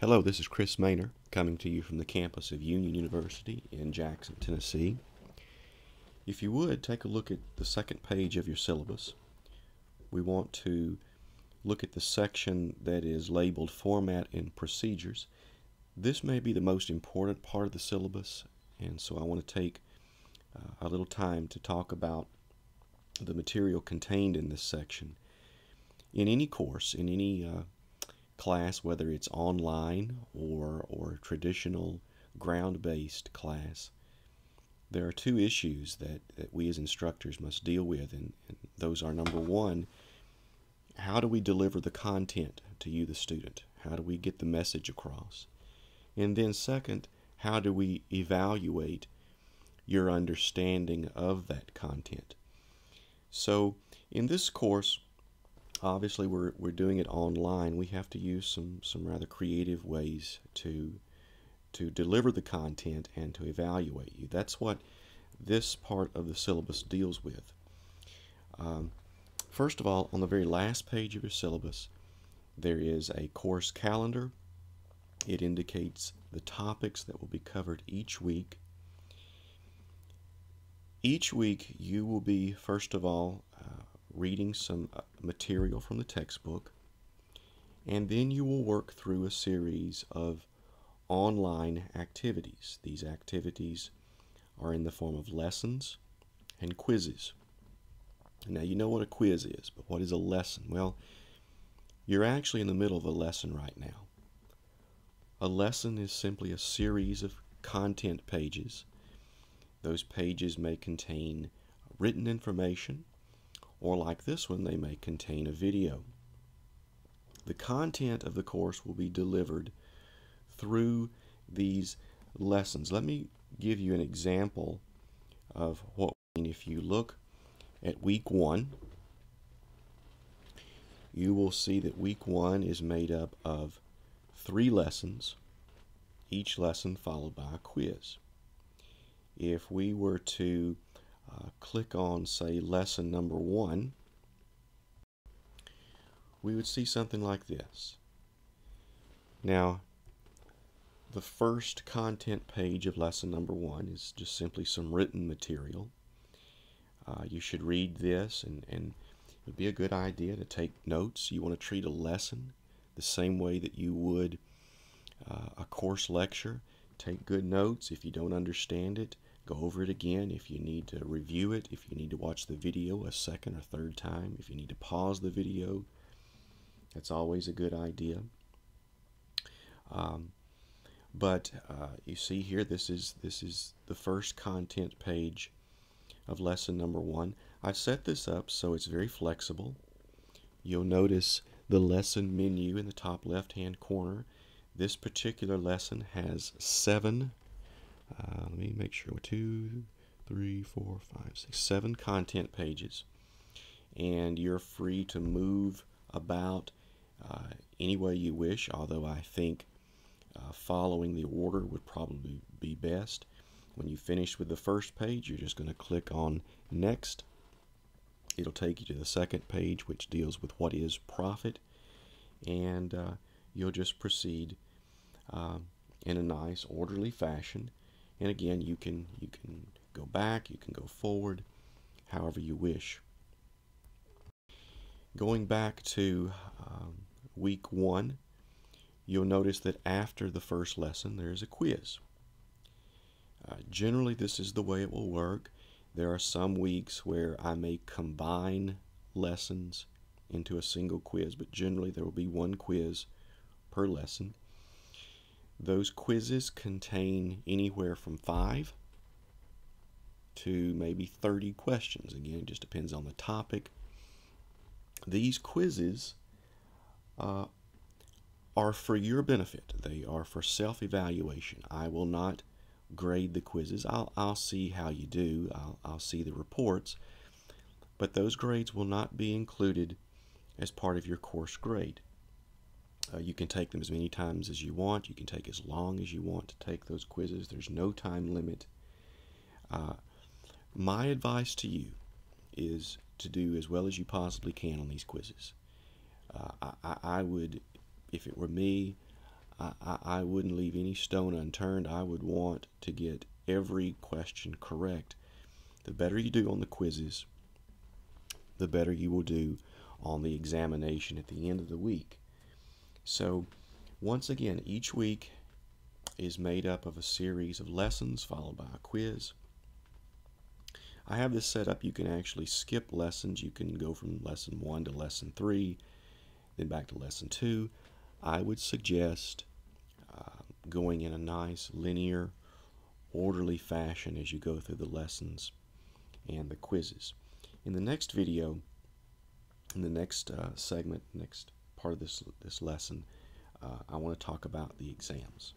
Hello, this is Chris Maynor coming to you from the campus of Union University in Jackson, Tennessee. If you would, take a look at the second page of your syllabus. We want to look at the section that is labeled Format and Procedures. This may be the most important part of the syllabus, and so I want to take a little time to talk about the material contained in this section. In any course, in any class, whether it's online or traditional ground-based class, there are two issues that we as instructors must deal with, and those are, number one, how do we deliver the content to you, the student? How do we get the message across? And then second, how do we evaluate your understanding of that content? So in this course, obviously we're doing it online. We have to use some rather creative ways to deliver the content and to evaluate you. That's what this part of the syllabus deals with. First of all, on the very last page of your syllabus, there is a course calendar. It indicates the topics that will be covered each week. Each week you will be, first of all, reading some material from the textbook, and then you will work through a series of online activities. These activities are in the form of lessons and quizzes. Now, you know what a quiz is, but what is a lesson? Well, you're actually in the middle of a lesson right now. A lesson is simply a series of content pages. Those pages may contain written information, or like this one, they may contain a video. The content of the course will be delivered through these lessons. Let me give you an example of what we mean. If you look at week 1, you will see that week 1 is made up of 3 lessons, each lesson followed by a quiz. If we were to click on, say, lesson number 1, we would see something like this. Now, the first content page of lesson number 1 is just simply some written material. You should read this, and it would be a good idea to take notes. You want to treat a lesson the same way that you would a course lecture. Take good notes. If you don't understand it, go over it again. If you need to review it, if you need to watch the video a second or third time, if you need to pause the video, that's always a good idea. But you see here, this is the first content page of lesson number 1. I've set this up so it's very flexible. You'll notice the lesson menu in the top left-hand corner. This particular lesson has 7 let me make sure, 2, 3, 4, 5, 6, 7 content pages, and you're free to move about any way you wish, although I think following the order would probably be best. When you finish with the first page, you're just going to click on Next. It'll take you to the second page, which deals with what is profit, and you'll just proceed in a nice, orderly fashion. And again, you can go back, you can go forward, however you wish. Going back to week 1, you'll notice that after the first lesson, there's a quiz. Generally, this is the way it will work. There are some weeks where I may combine lessons into a single quiz, but generally there will be one quiz per lesson. Those quizzes contain anywhere from 5 to maybe 30 questions. Again, it just depends on the topic. These quizzes are for your benefit. They are for self-evaluation. I will not grade the quizzes. I'll see how you do. I'll see the reports. But those grades will not be included as part of your course grade. You can take them as many times as you want. You can take as long as you want to take those quizzes. There's no time limit. My advice to you is to do as well as you possibly can on these quizzes. I would, if it were me, I wouldn't leave any stone unturned. I would want to get every question correct. The better you do on the quizzes, the better you will do on the examination at the end of the week. So once again, each week is made up of a series of lessons followed by a quiz. I have this set up. You can actually skip lessons. You can go from lesson 1 to lesson 3, then back to lesson 2. I would suggest going in a nice linear, orderly fashion as you go through the lessons and the quizzes. In the next video, in the next segment, next part of this lesson, I want to talk about the exams.